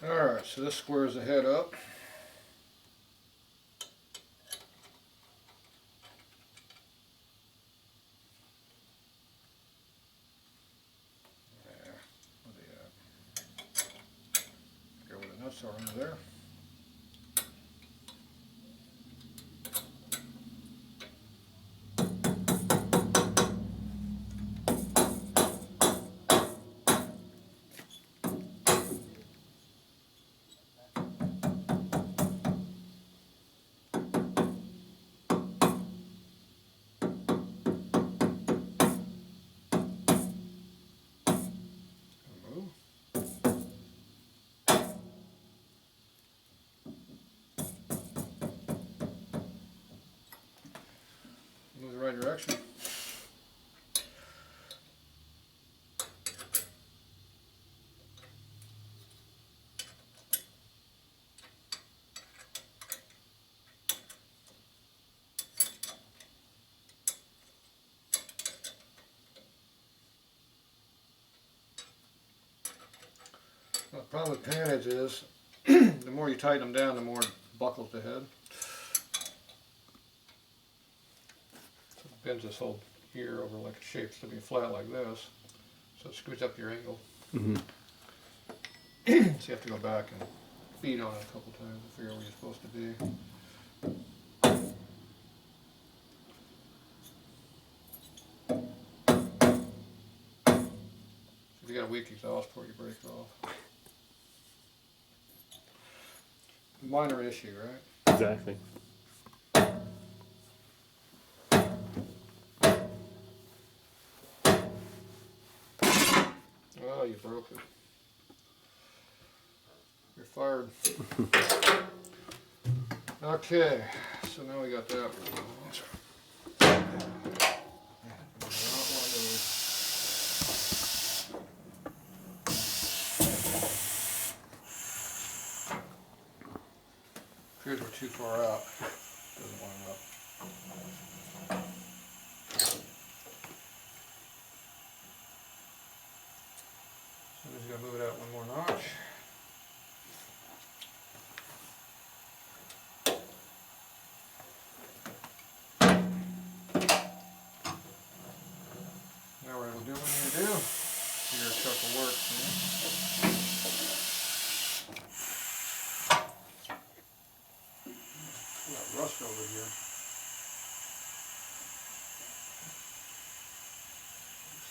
Alright, so this squares the head up. Go with the nuts are under there. Move the right direction. Well, the problem with panheads is the more you tighten them down, the more it buckles the head. So it bends this whole ear over like it shapes to be flat like this. So it screws up your angle. Mm-hmm. So you have to go back and beat on it a couple times to figure out where you're supposed to be. So if you got a weak exhaust port, you break it off. Minor issue, right? Exactly. Oh, you broke it. You're fired. Okay, so now we got that. Appears we're too far out. Doesn't line up. So I'm just gonna move it out one more notch. Now we're gonna do what we need to do. Your chuck will work. Got rust over here.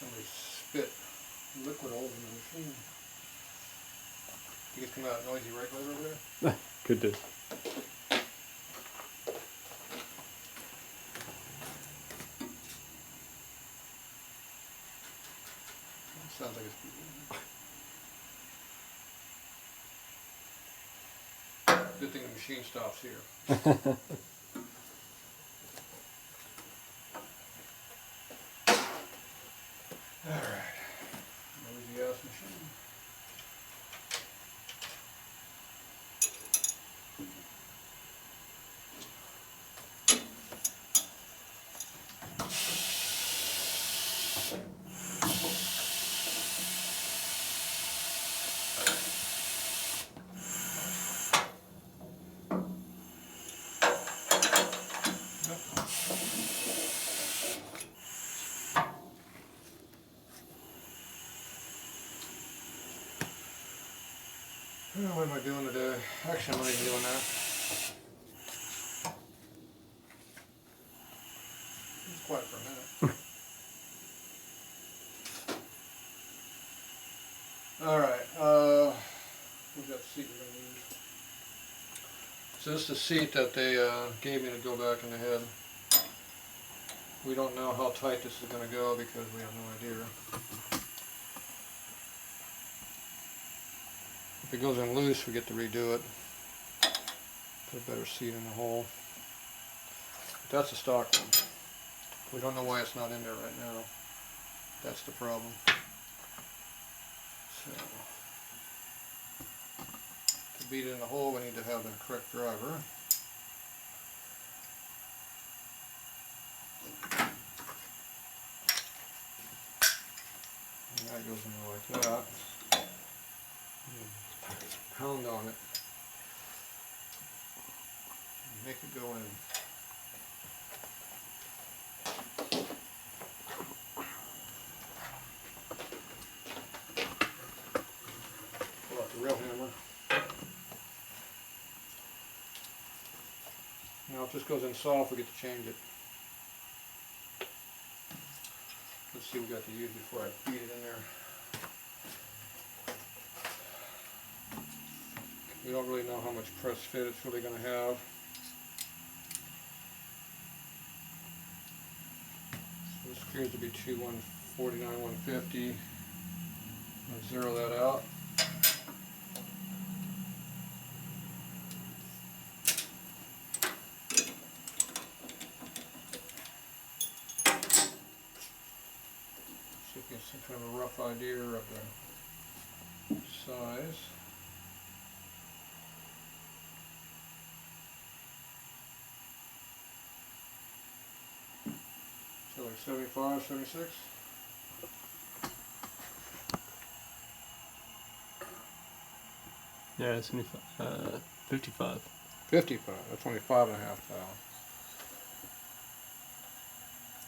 Somebody spit liquid all over the machine. You guys come out noisy regulator over there? Could do. Sounds like it's good thing the machine stops here. Alright. Noisy ass machine. What am I doing today? Actually, I'm not even doing that. It's quiet for a minute. Alright, who's that seat we're going to use? So this is the seat that they gave me to go back in the head. We don't know how tight this is going to go because we have no idea. If it goes in loose, we get to redo it. Put a better seat in the hole. But that's a stock one. We don't know why it's not in there right now. That's the problem. So, to beat it in the hole, we need to have the correct driver. And that goes in there like that. pound on it. Make it go in. Pull out the real hammer. Now if this goes in soft, we get to change it. Let's see what we got to use before I beat it in there. We don't really know how much press fit it's really going to have. So this appears to be 149, 150. I'll zero that out. See if you get some kind of a rough idea of the size. So like 75, 76? Yeah, 75, 55. 55, that's only 5.5 thou.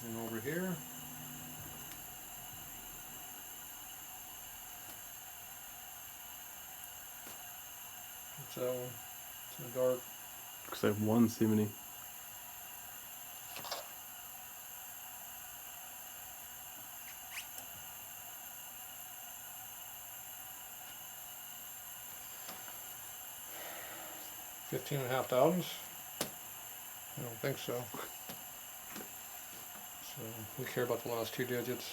And over here, what's that one? It's in the dark. Looks like 170. $15.5 thousandths? I don't think so. So we care about the last two digits.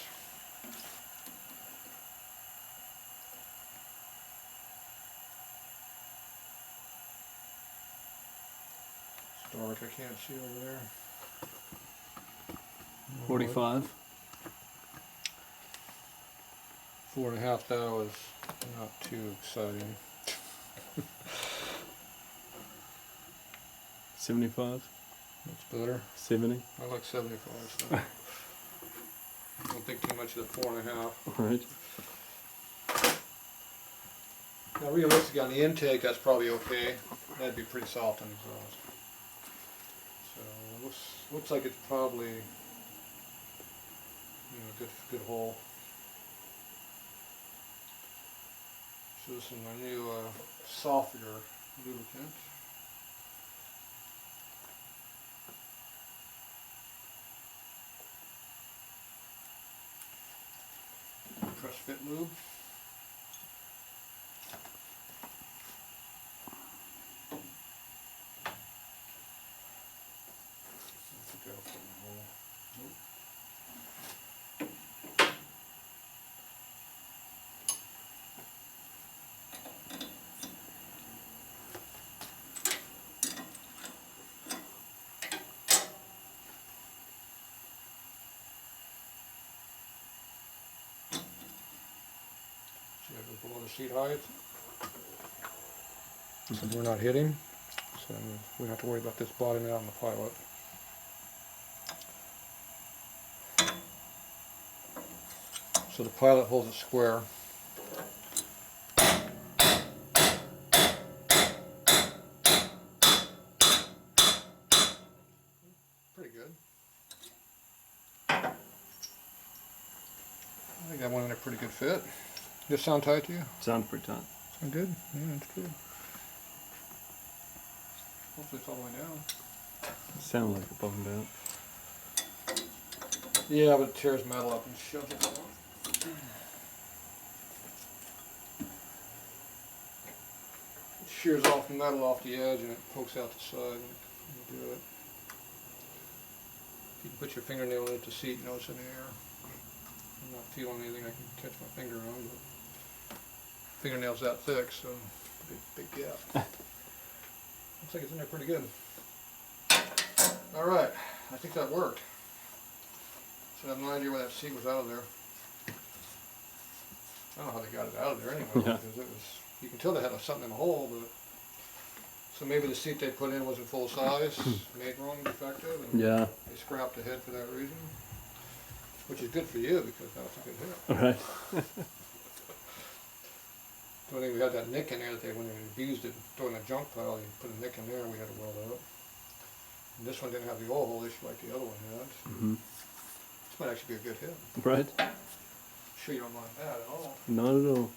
It's dark, I can't see over there. 45. 4.5 thou is not too exciting. 75. That's better. 70. I like 75, so I don't think too much of the 4.5. Alright. Now realistically on the intake that's probably okay. That'd be pretty soft on exhaust. So looks like it's probably good hole. So this is my new softer lubricant. Press fit lube. Below the seat height, so we're not hitting, so we don't have to worry about this bottoming out on the pilot. So the pilot holds it square. Pretty good. I think that went in a pretty good fit. Does this sound tight to you? Sounds pretty tight. Sound good? Yeah, it's good. Hopefully it's all the way down. Sound like it bottomed out. Yeah, but it tears metal up and shoves it off. It shears off the metal off the edge and it pokes out the side when you do it. If you can put your fingernail in the seat, you know it's in the air. I'm not feeling anything I can catch my finger on, but fingernail's that thick, so big gap. Looks like it's in there pretty good. Alright, I think that worked. So I have no idea why that seat was out of there. I don't know how they got it out of there anyway, Yeah. because it was, you can tell they had something in the hole, but so maybe the seat they put in wasn't full size, made wrong, defective, and Yeah. they scrapped the head for that reason. Which is good for you because that was a good hit. Alright. So I think we had that nick in there that when they abused it, throwing a junk pile, they put a nick in there and we had to weld it up. And this one didn't have the oil hole issue like the other one had. Mm-hmm. This might actually be a good head. Right? Sure you don't mind that at all. Not at all.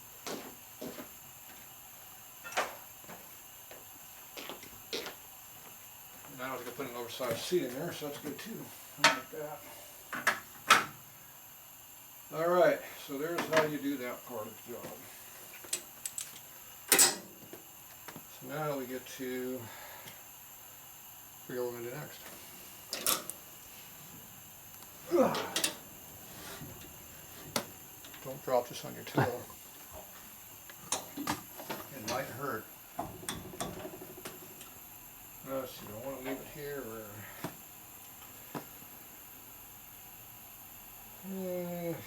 Now I can put an oversized seat in there, so that's good too. I like that. Alright, so there's how you do that part of the job. So now we get to figure out what we're going to do next. Don't drop this on your toe. It might hurt. Let's see, I want to leave it here or...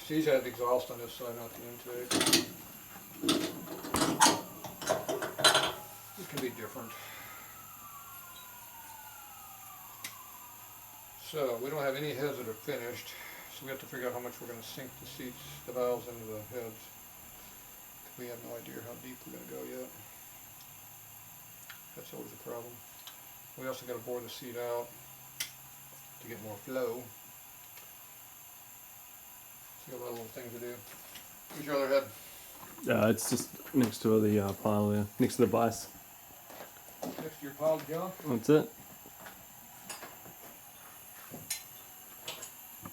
she's had the exhaust on this side, not the intake. It can be different. So, we don't have any heads that are finished, so we have to figure out how much we're going to sink the seats, the valves into the heads. We have no idea how deep we're going to go yet. That's always a problem. We also got to bore the seat out to get more flow. So you got a lot of little things to do. Where's your other head? It's just next to the pile there, next to the vise. Next to your pile of junk? That's it. Want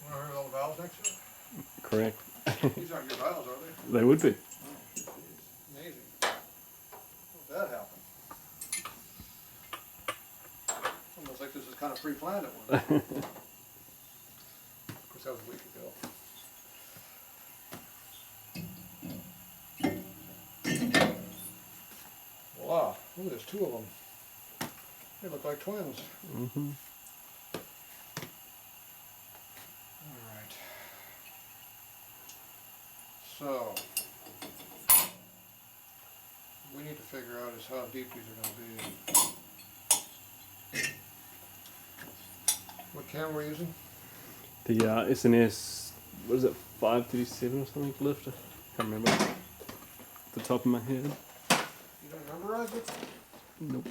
to hear all the valves next to it? Correct. These aren't your valves, are they? They would be. Oh, geez. Amazing. How did that happen? It's almost like this is kind of pre-planned at one time. Of course, that was a week ago. Wow, look, there's two of them. They look like twins. Mm-hmm. Alright. So, what we need to figure out is how deep these are going to be. What camera are we using? The SNS, what is it, 537 or something lift? I can't remember. Off the top of my head. You don't memorize it? Nope.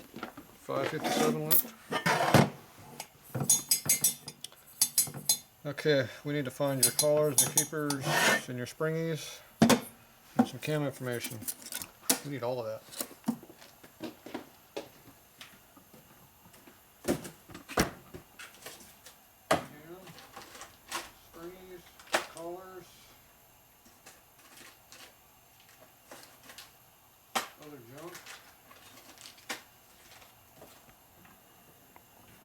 557 lift. Okay, we need to find your collars, your keepers, and your springies, and some cam information. We need all of that. Cam, springies, collars, other junk.